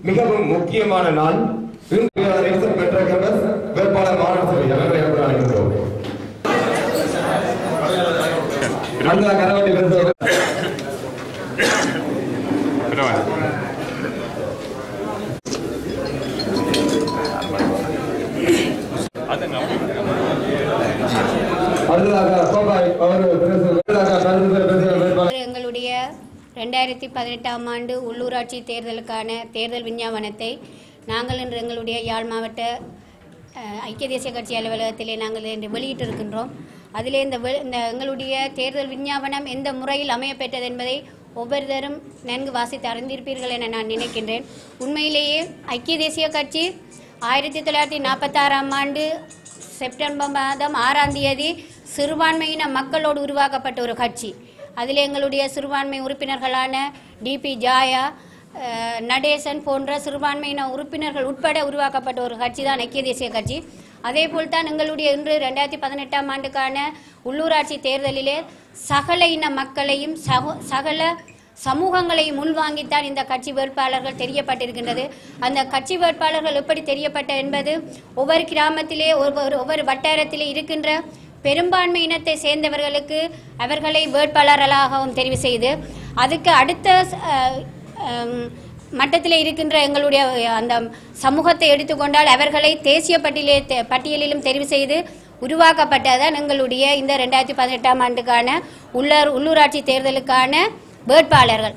மிகவும் முக்கியமான நாள். பெற்ற கேம்பஸ் வேட்பாளர் மாநாடு சபை அவர்களை அழைக்கின்றோம். எங்களுடைய 2018ஆம் ஆண்டு உள்ளூராட்சி தேர்தலுக்கான தேர்தல் விஞ்ஞாபனத்தை நாங்கள் இன்று எங்களுடைய யாழ் மாவட்ட ஐக்கிய தேசிய கட்சி அலுவலகத்திலே நாங்கள் இன்று வெளியிட்டிருக்கின்றோம். அதிலே இந்த எங்களுடைய தேர்தல் விஞ்ஞாபனம் எந்த முறையில் அமையப்பெற்றது என்பதை ஒவ்வொருத்தரும் நன்கு வாசித்து அறிந்திருப்பீர்கள் என நான் நினைக்கின்றேன். உண்மையிலேயே ஐக்கிய தேசிய கட்சி 1946ஆம் ஆண்டு செப்டம்பர் மாதம் 6ஆம் தேதி சிறுபான்மையின மக்களோடு உருவாக்கப்பட்ட ஒரு கட்சி. அதில் எங்களுடைய சிறுபான்மை உறுப்பினர்களான டிபி ஜாயா, நடேசன் போன்ற சிறுபான்மையின உறுப்பினர்கள் உட்பட உருவாக்கப்பட்ட ஒரு கட்சி தான் ஐக்கிய தேசிய கட்சி. அதேபோல் தான் எங்களுடைய இன்று 2018ஆம் ஆண்டுக்கான உள்ளூராட்சி தேர்தலிலே சகல இன மக்களையும் சகல சமூகங்களையும் உள்வாங்கித்தான் இந்த கட்சி வேட்பாளர்கள் தெரியப்பட்டிருக்கின்றது. அந்த கட்சி வேட்பாளர்கள் எப்படி தெரியப்பட்ட என்பது ஒவ்வொரு கிராமத்திலே ஒவ்வொரு வட்டாரத்திலே இருக்கின்ற பெரும்பான்மை இனத்தை சேர்ந்தவர்களுக்கு அவர்களை வேட்பாளர்களாகவும் தெரிவு செய்து அதுக்கு அடுத்த மட்டத்தில் இருக்கின்ற எங்களுடைய அந்த சமூகத்தை எடுத்துக்கொண்டால் அவர்களை தேசிய பட்டியலிலும் தெரிவு செய்து உருவாக்கப்பட்டதான் எங்களுடைய இந்த 2018ஆம் ஆண்டுக்கான உள்ளூராட்சி தேர்தலுக்கான வேட்பாளர்கள்.